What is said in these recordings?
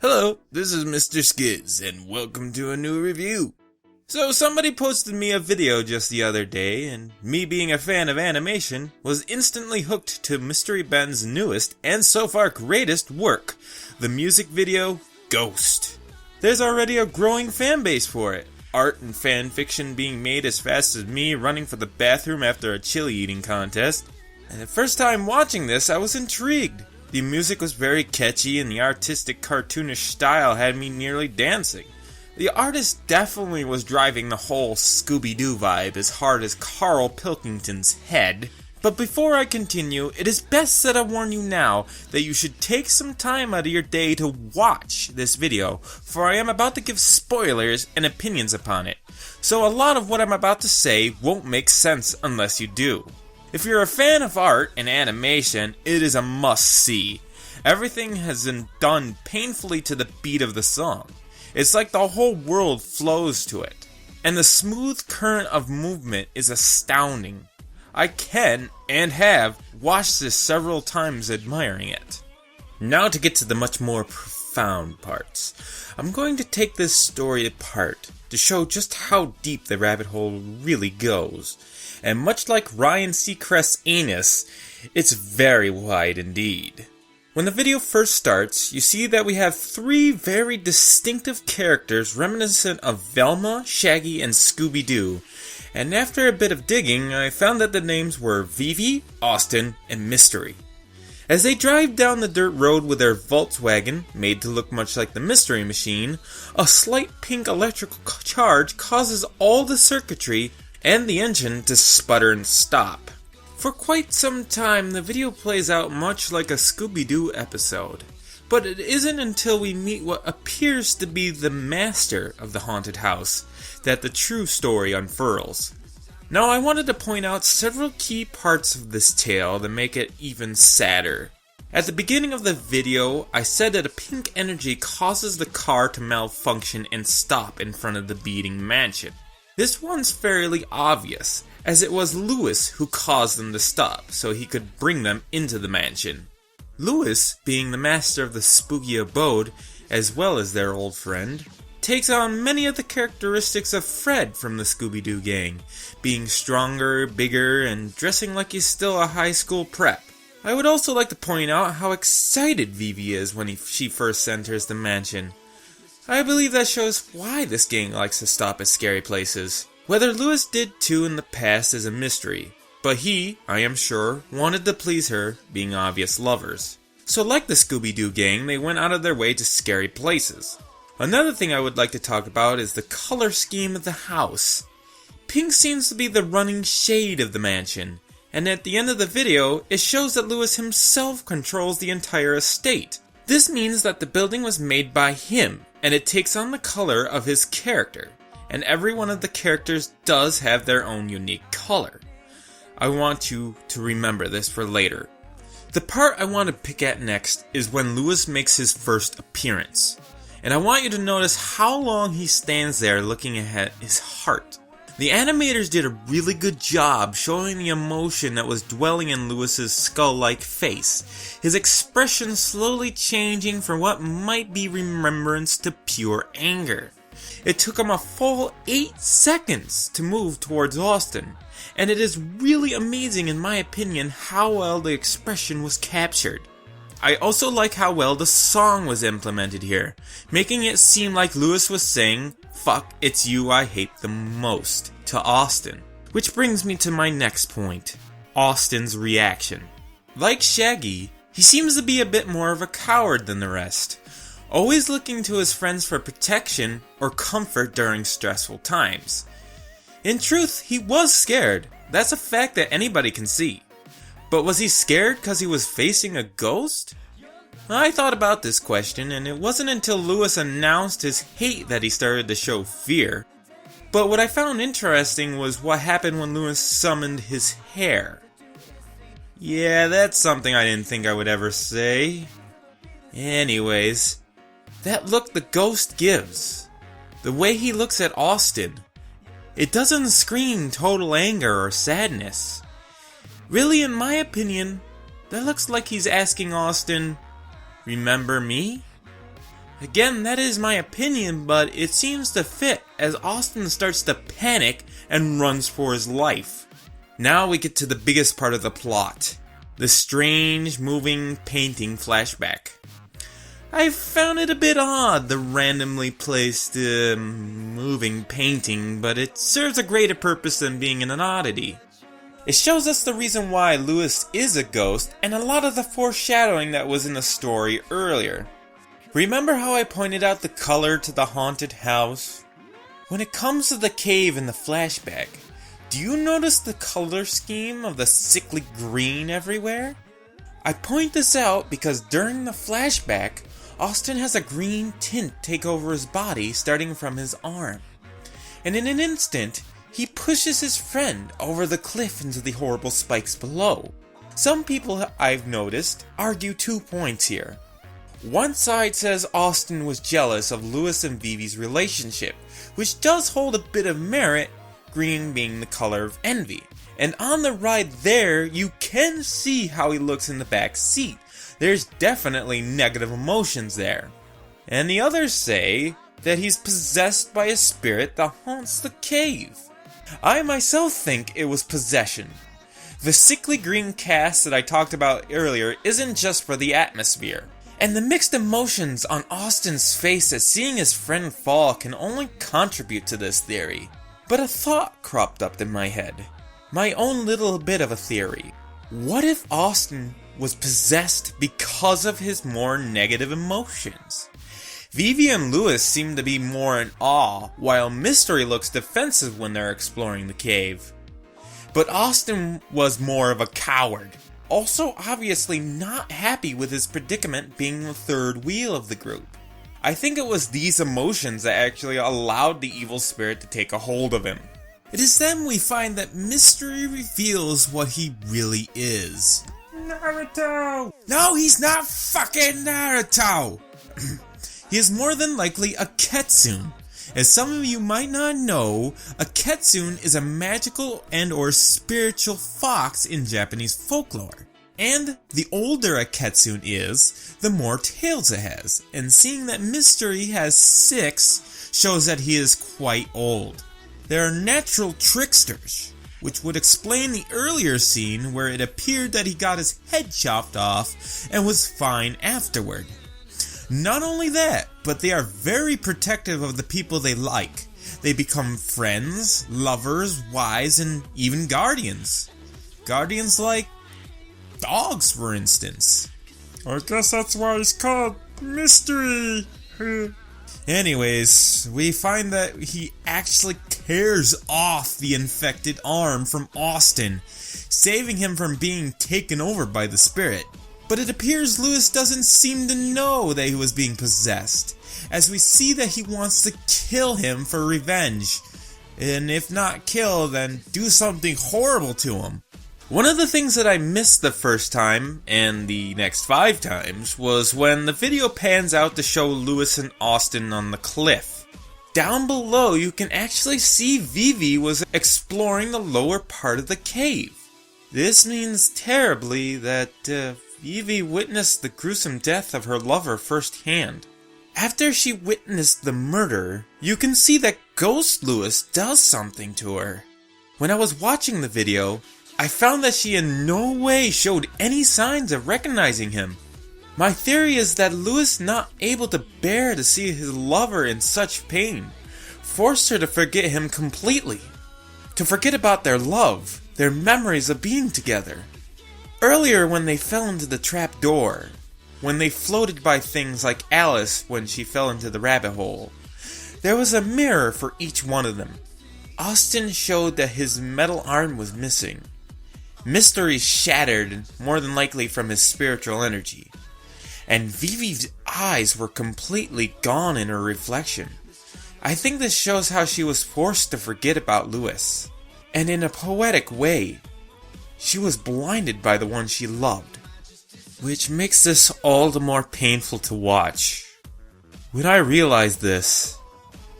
Hello, this is MisterSkids, and welcome to a new review. So somebody posted me a video just the other day, and me being a fan of animation, was instantly hooked to Mystery Ben's newest, and so far greatest work, the music video, Ghost. There's already a growing fan base for it, art and fan fiction being made as fast as me running for the bathroom after a chili eating contest, and the first time watching this I was intrigued. The music was very catchy and the artistic cartoonish style had me nearly dancing. The artist definitely was driving the whole Scooby-Doo vibe as hard as Carl Pilkington's head. But before I continue, it is best that I warn you now that you should take some time out of your day to watch this video, for I am about to give spoilers and opinions upon it. So a lot of what I'm about to say won't make sense unless you do. If you're a fan of art and animation, it is a must-see. Everything has been done painfully to the beat of the song. It's like the whole world flows to it. And the smooth current of movement is astounding. I can, and have, watched this several times admiring it. Now to get to the much more profound parts. I'm going to take this story apart to show just how deep the rabbit hole really goes. And much like Ryan Seacrest's anus, it's very wide indeed. When the video first starts, you see that we have three very distinctive characters reminiscent of Velma, Shaggy, and Scooby-Doo. And after a bit of digging, I found that the names were Vivi, Austin, and Mystery. As they drive down the dirt road with their Volkswagen, made to look much like the Mystery Machine, a slight pink electrical charge causes all the circuitry and the engine to sputter and stop. For quite some time, the video plays out much like a Scooby-Doo episode, but it isn't until we meet what appears to be the master of the haunted house that the true story unfurls. Now, I wanted to point out several key parts of this tale that make it even sadder. At the beginning of the video, I said that a pink energy causes the car to malfunction and stop in front of the beating mansion. This one's fairly obvious, as it was Lewis who caused them to stop, so he could bring them into the mansion. Lewis, being the master of the spooky abode, as well as their old friend, takes on many of the characteristics of Fred from the Scooby-Doo gang, being stronger, bigger, and dressing like he's still a high school prep. I would also like to point out how excited Vivi is when she first enters the mansion. I believe that shows why this gang likes to stop at scary places. Whether Lewis did too in the past is a mystery, but he, I am sure, wanted to please her, being obvious lovers. So like the Scooby-Doo gang, they went out of their way to scary places. Another thing I would like to talk about is the color scheme of the house. Pink seems to be the running shade of the mansion, and at the end of the video, it shows that Lewis himself controls the entire estate. This means that the building was made by him, and it takes on the color of his character, and every one of the characters does have their own unique color. I want you to remember this for later. The part I want to pick at next is when Lewis makes his first appearance, and I want you to notice how long he stands there looking at his heart. The animators did a really good job showing the emotion that was dwelling in Lewis's skull-like face, his expression slowly changing from what might be remembrance to pure anger. It took him a full 8 seconds to move towards Austin, and it is really amazing in my opinion how well the expression was captured. I also like how well the song was implemented here, making it seem like Lewis was saying, "Fuck, it's you I hate the most," to Austin. Which brings me to my next point, Austin's reaction. Like Shaggy, he seems to be a bit more of a coward than the rest, always looking to his friends for protection or comfort during stressful times. In truth, he was scared. That's a fact that anybody can see. But was he scared because he was facing a ghost? I thought about this question, and it wasn't until Lewis announced his hate that he started to show fear. But what I found interesting was what happened when Lewis summoned his hair. Yeah, that's something I didn't think I would ever say. Anyways, that look the ghost gives, the way he looks at Austin, it doesn't scream total anger or sadness. Really, in my opinion, that looks like he's asking Austin, "Remember me?" Again, that is my opinion, but it seems to fit as Austin starts to panic and runs for his life. Now we get to the biggest part of the plot, the strange moving painting flashback. I found it a bit odd, the randomly placed moving painting, but it serves a greater purpose than being an oddity. It shows us the reason why Lewis is a ghost and a lot of the foreshadowing that was in the story earlier. Remember how I pointed out the color to the haunted house? When it comes to the cave in the flashback, do you notice the color scheme of the sickly green everywhere? I point this out because during the flashback, Austin has a green tint take over his body starting from his arm. And in an instant, he pushes his friend over the cliff into the horrible spikes below. Some people I've noticed argue 2 points here. One side says Austin was jealous of Lewis and Vivi's relationship, which does hold a bit of merit, green being the color of envy. And on the ride there, you can see how he looks in the back seat. There's definitely negative emotions there. And the others say that he's possessed by a spirit that haunts the cave. I myself think it was possession. The sickly green cast that I talked about earlier isn't just for the atmosphere. And the mixed emotions on Austin's face at seeing his friend fall can only contribute to this theory. But a thought cropped up in my head. My own little bit of a theory. What if Austin was possessed because of his more negative emotions? Vivi and Lewis seem to be more in awe, while Mystery looks defensive when they're exploring the cave. But Austin was more of a coward. Also obviously not happy with his predicament being the third wheel of the group. I think it was these emotions that actually allowed the evil spirit to take a hold of him. It is then we find that Mystery reveals what he really is. Naruto! No, he's not fucking Naruto! He is more than likely a Ketsune. As some of you might not know, a Ketsune is a magical and or spiritual fox in Japanese folklore. And the older a Ketsune is, the more tails it has. And seeing that Mystery has 6 shows that he is quite old. They are natural tricksters, which would explain the earlier scene where it appeared that he got his head chopped off and was fine afterward. Not only that, but they are very protective of the people they like. They become friends, lovers, wives, and even guardians. Guardians like dogs, for instance. I guess that's why he's called Mystery. Anyways, we find that he actually tears off the infected arm from Austin, saving him from being taken over by the spirit. But it appears Lewis doesn't seem to know that he was being possessed, as we see that he wants to kill him for revenge. And if not kill, then do something horrible to him. One of the things that I missed the first time, and the next 5 times, was when the video pans out to show Lewis and Austin on the cliff. Down below you can actually see Vivi was exploring the lower part of the cave. This means terribly that Vivi witnessed the gruesome death of her lover firsthand. After she witnessed the murder, you can see that Ghost Lewis does something to her. When I was watching the video, I found that she in no way showed any signs of recognizing him. My theory is that Lewis, not able to bear to see his lover in such pain, forced her to forget him completely. To forget about their love, their memories of being together. Earlier when they fell into the trap door, when they floated by things like Alice when she fell into the rabbit hole, there was a mirror for each one of them. Austin showed that his metal arm was missing. Mystery shattered, more than likely from his spiritual energy. And Vivi's eyes were completely gone in her reflection. I think this shows how she was forced to forget about Lewis. And in a poetic way, she was blinded by the one she loved. Which makes this all the more painful to watch. When I realized this,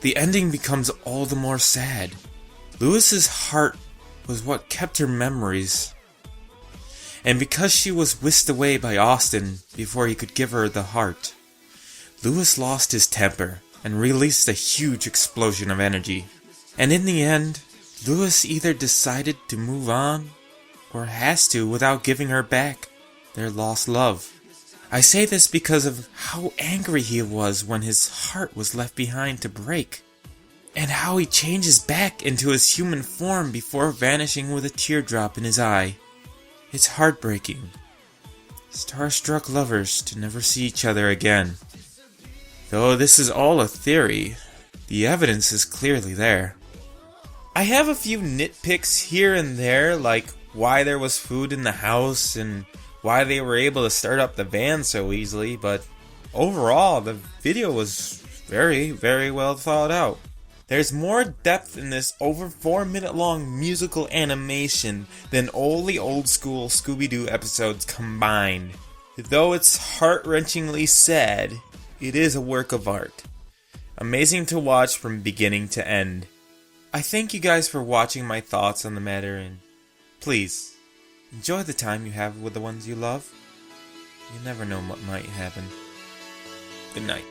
the ending becomes all the more sad. Lewis's heart was what kept her memories. And because she was whisked away by Austin before he could give her the heart, Lewis lost his temper and released a huge explosion of energy. And in the end, Lewis either decided to move on, or has to without giving her back their lost love. I say this because of how angry he was when his heart was left behind to break, and how he changes back into his human form before vanishing with a teardrop in his eye. It's heartbreaking. Starstruck lovers to never see each other again. Though this is all a theory, the evidence is clearly there. I have a few nitpicks here and there, like why there was food in the house and why they were able to start up the van so easily, but overall the video was very, very well thought out. There's more depth in this over 4-minute long musical animation than all the old school Scooby-Doo episodes combined. Though it's heart-wrenchingly sad, it is a work of art. Amazing to watch from beginning to end. I thank you guys for watching my thoughts on the matter, and please, enjoy the time you have with the ones you love. You never know what might happen. Good night.